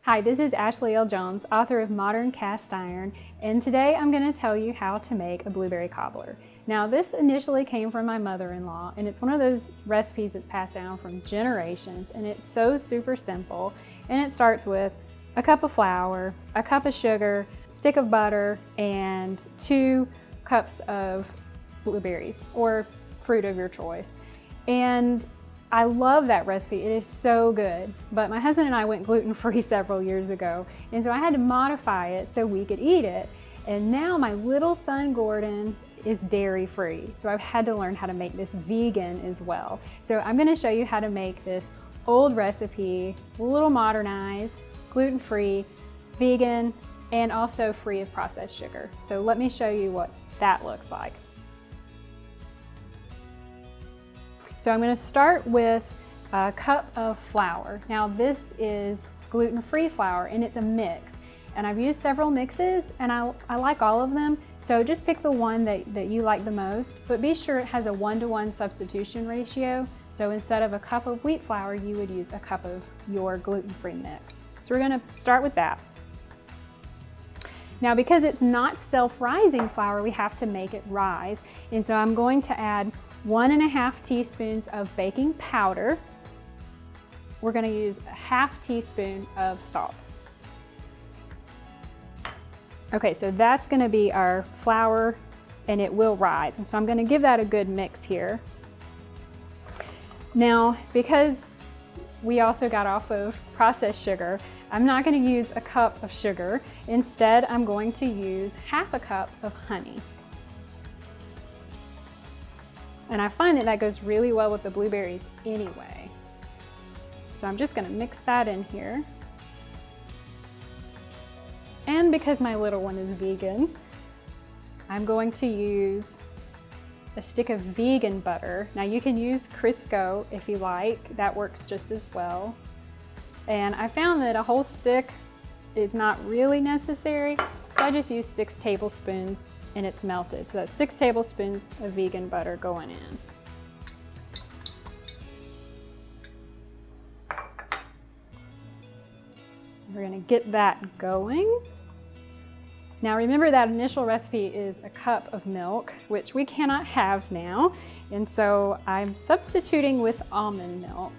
Hi, this is Ashley L. Jones, author of Modern Cast Iron, and today I'm going to tell you how to make a blueberry cobbler. Now, this initially came from my mother-in-law, and it's one of those recipes that's passed down from generations, and it's so super simple. And it starts with a cup of flour, a cup of sugar, a stick of butter, and 2 cups of blueberries or fruit of your choice. And I love that recipe. It is so good. But my husband and I went gluten-free several years ago, and so I had to modify it so we could eat it. And now my little son Gordon is dairy-free, so I've had to learn how to make this vegan as well. So I'm going to show you how to make this old recipe, a little modernized, gluten-free, vegan, and also free of processed sugar. So let me show you what that looks like. So I'm going to start with a cup of flour. Now this is gluten-free flour and it's a mix. And I've used several mixes and I like all of them. So just pick the one that you like the most, but be sure it has a 1-to-1 substitution ratio. So instead of a cup of wheat flour, you would use a cup of your gluten-free mix. So we're going to start with that. Now because it's not self-rising flour, we have to make it rise. And so I'm going to add 1.5 teaspoons of baking powder. We're going to use a 1/2 teaspoon of salt. Okay, so that's going to be our flour and it will rise. And so I'm going to give that a good mix here. Now, because we also got off of processed sugar, I'm not going to use a cup of sugar. Instead, I'm going to use 1/2 cup of honey. And I find that that goes really well with the blueberries anyway. So I'm just going to mix that in here. And because my little one is vegan, I'm going to use a stick of vegan butter. Now you can use Crisco if you like, that works just as well. And I found that a whole stick is not really necessary, so I just use 6 tablespoons and it's melted. So that's 6 tablespoons of vegan butter going in. We're gonna get that going. Now remember that initial recipe is a cup of milk, which we cannot have now. And so I'm substituting with almond milk.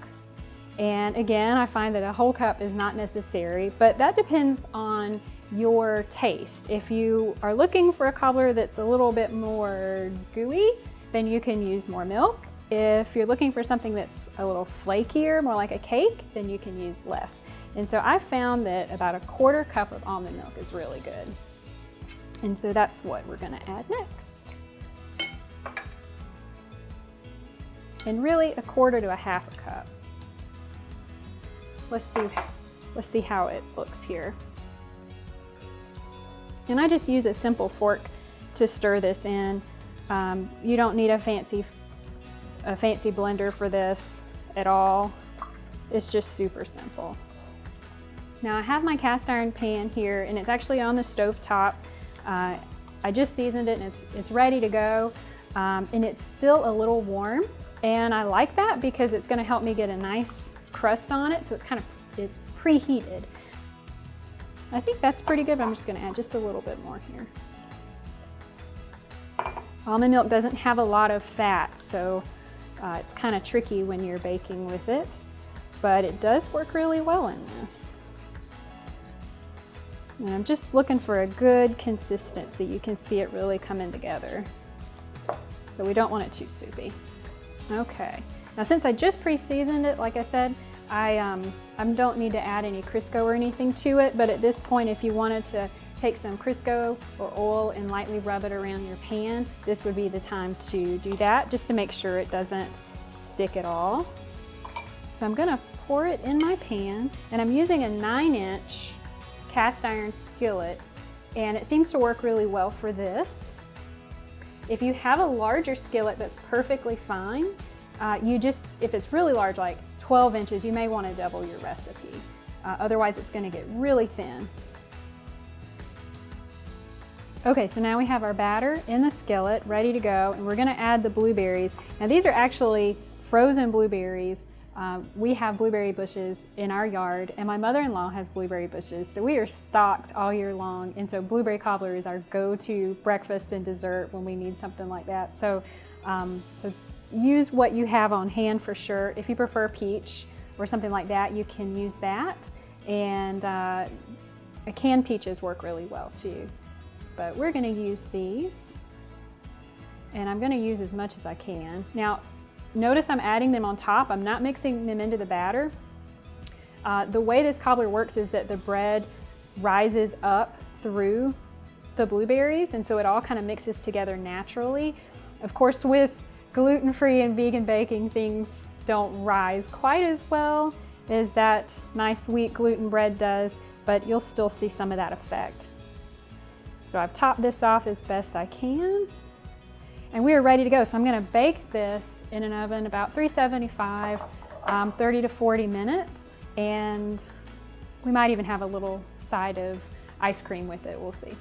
And again, I find that a whole cup is not necessary, but that depends on your taste. If you are looking for a cobbler that's a little bit more gooey, then you can use more milk. If you're looking for something that's a little flakier, more like a cake, then you can use less. And so I found that about a 1/4 cup of almond milk is really good. And so that's what we're going to add next. And really 1/4 to 1/2 cup. Let's see how it looks here. And I just use a simple fork to stir this in. You don't need a fancy blender for this at all. It's just super simple. Now I have my cast iron pan here and it's actually on the stove top. I just seasoned it and it's ready to go. And it's still a little warm. And I like that because it's going to help me get a nice crust on it. So it's preheated. I think that's pretty good, but I'm just going to add just a little bit more here. Almond milk doesn't have a lot of fat, so it's kind of tricky when you're baking with it, but it does work really well in this. And I'm just looking for a good consistency. You can see it really coming together, but we don't want it too soupy. Okay, now since I just pre-seasoned it, like I said, I don't need to add any Crisco or anything to it, but at this point, if you wanted to take some Crisco or oil and lightly rub it around your pan, this would be the time to do that, just to make sure it doesn't stick at all. So I'm gonna pour it in my pan, and I'm using a 9-inch cast iron skillet, and it seems to work really well for this. If you have a larger skillet, that's perfectly fine. If it's really large, like 12 inches, you may want to double your recipe. Otherwise, it's going to get really thin. Okay, so now we have our batter in the skillet ready to go, and we're going to add the blueberries. Now these are actually frozen blueberries. We have blueberry bushes in our yard, and my mother-in-law has blueberry bushes, so we are stocked all year long. And so blueberry cobbler is our go-to breakfast and dessert when we need something like that. So, so use what you have on hand for sure. If you prefer peach or something like that, you can use that. And canned peaches work really well too. But we're going to use these, and I'm going to use as much as I can. Now, notice I'm adding them on top. I'm not mixing them into the batter. The way this cobbler works is that the bread rises up through the blueberries, and so it all kind of mixes together naturally. Of course, with gluten-free and vegan baking, things don't rise quite as well as that nice wheat gluten bread does, but you'll still see some of that effect. So I've topped this off as best I can, and we are ready to go. So I'm going to bake this in an oven about 375, 30 to 40 minutes, and we might even have a little side of ice cream with it. We'll see.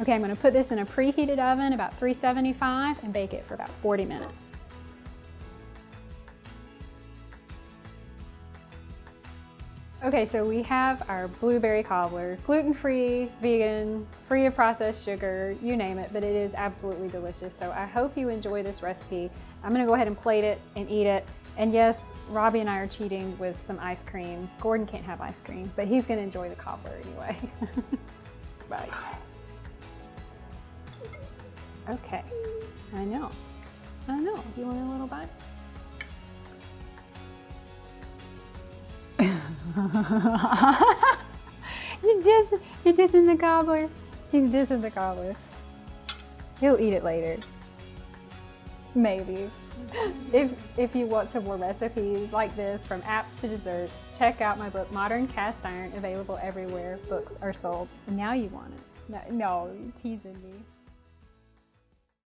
Okay, I'm going to put this in a preheated oven about 375 and bake it for about 40 minutes. Okay, so we have our blueberry cobbler, gluten-free, vegan, free of processed sugar, you name it, but it is absolutely delicious. So I hope you enjoy this recipe. I'm gonna go ahead and plate it and eat it. And yes, Robbie and I are cheating with some ice cream. Gordon can't have ice cream, but he's gonna enjoy the cobbler anyway. Bye. Okay, I know. You want a little bite? You're just in the cobbler. He's just in the cobbler. He'll eat it later. Maybe. If you want some more recipes like this, from apps to desserts, check out my book, Modern Cast Iron, available everywhere books are sold. And now you want it. No, you're teasing me.